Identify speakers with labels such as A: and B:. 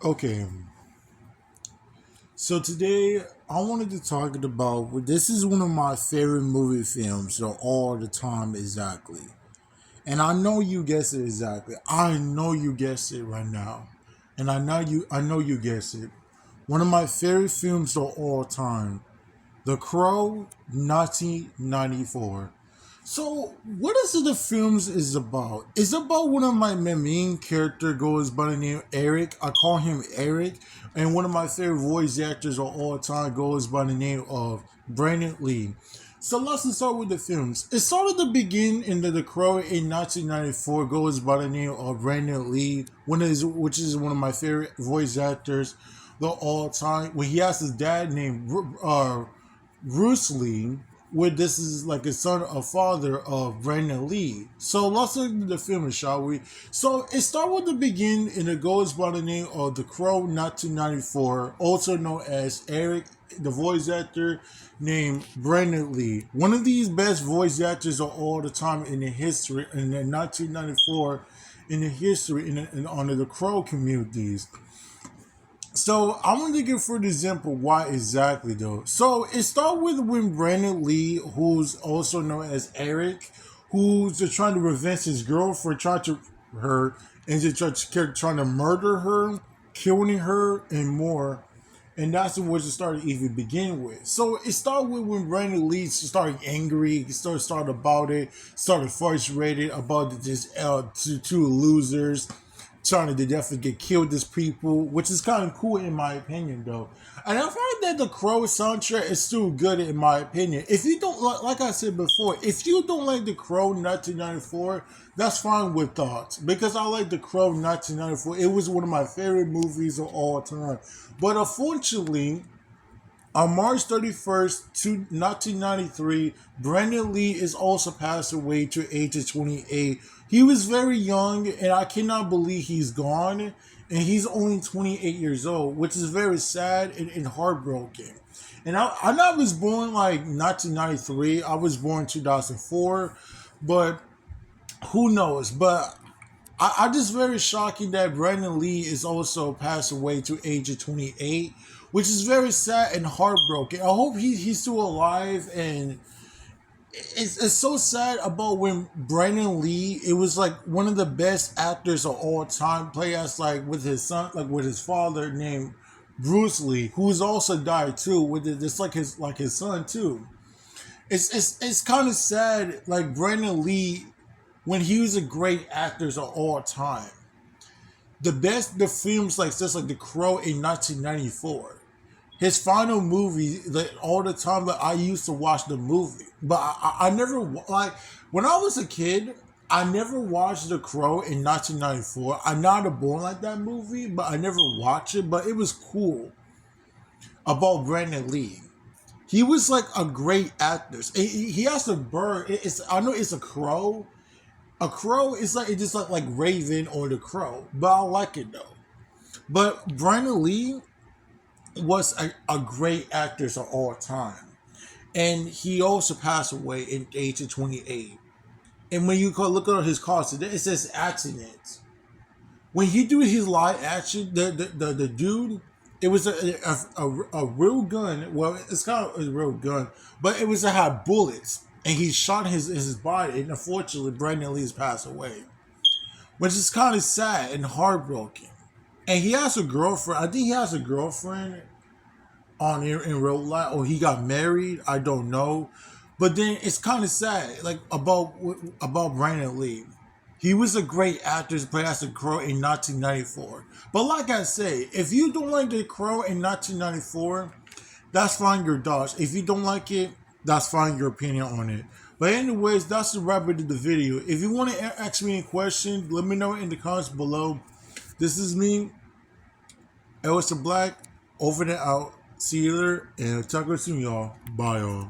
A: Okay, so today I wanted to talk about this is one of my favorite movie films of all the time exactly. And I know you guessed it exactly. I know you guessed it right now. And I know you guessed it. One of my favorite films of all time. The Crow 1994. So, what is it the films is about? It's about one of my main character goes by the name Eric. I call him Eric, and one of my favorite voice actors of all time goes by the name of Brandon Lee. So let's start with the films. It started to begin in The Crow in 1994. Goes by the name of Brandon Lee, which is one of my favorite voice actors of all time. When he has his dad named Bruce Lee, where this is like a son or father of Brandon Lee. So let's look at the film, shall we? So it starts with the begin and it goes by the name of The Crow 1994, also known as Eric, the voice actor named Brandon Lee. One of these best voice actors of all the time in the history, in the 1994, in the history, in under the Crow communities. So I want to give for an example why exactly though. So it started with when Brandon Lee, who's also known as Eric, who's just trying to revenge his girlfriend, trying to her and just trying to murder her, killing her, and more. And that's what it started even begin with. So it started with when Brandon Lee started angry, started about it, started frustrated about this two losers trying to definitely get killed as people, which is kind of cool in my opinion, though. And I find that the Crow soundtrack is still good in my opinion. If you don't like I said before, if you don't like the Crow 1994, that's fine with thoughts because I like the Crow 1994. It was one of my favorite movies of all time. But unfortunately, on March 31st, 1993, Brandon Lee is also passed away to age of 28. He was very young, and I cannot believe he's gone. And he's only 28 years old, which is very sad and heartbroken. And I know I was born like 1993. I was born 2004, but who knows? But I just very shocking that Brandon Lee is also passed away to age of 28, which is very sad and heartbroken. I hope he's still alive, and it's so sad about when Brandon Lee, it was like one of the best actors of all time, play as like with his son, like with his father named Bruce Lee, who's also died too, with it, it's like his son too. It's kind of sad, like Brandon Lee when he was a great actor of all time. The films like this, like The Crow in 1994. His final movie, like all the time that I used to watch the movie, but I never like when I was a kid. I never watched The Crow in 1994. I'm not born like that movie, but I never watched it. But it was cool about Brandon Lee. He was like a great actor. He has a bird. It's I know it's a crow. A crow is like it's just like Raven or the Crow, but I like it though. But Brandon Lee was a great actor of all time, and he also passed away in the age of 28. And when you look at his costume, it says accidents. When he do his live action, the dude, it was a real gun. Well, it's kind of a real gun, but it was to have bullets, and he shot his body. And unfortunately, Brandon Lee's passed away, which is kind of sad and heartbroken. And he has a girlfriend. I think he has a girlfriend on in real life, or he got married. I don't know, but then it's kind of sad, like about Brandon Lee. He was a great actor to play as the Crow in 1994. But like I say, if you don't like the Crow in 1994, that's fine your thoughts. If you don't like it, that's fine your opinion on it. But anyways, that's the wrap of the video. If you want to ask me a question, let me know in the comments below. This is me, Elsa Black, over and out. See you later, and talk to you soon, y'all. Bye, y'all.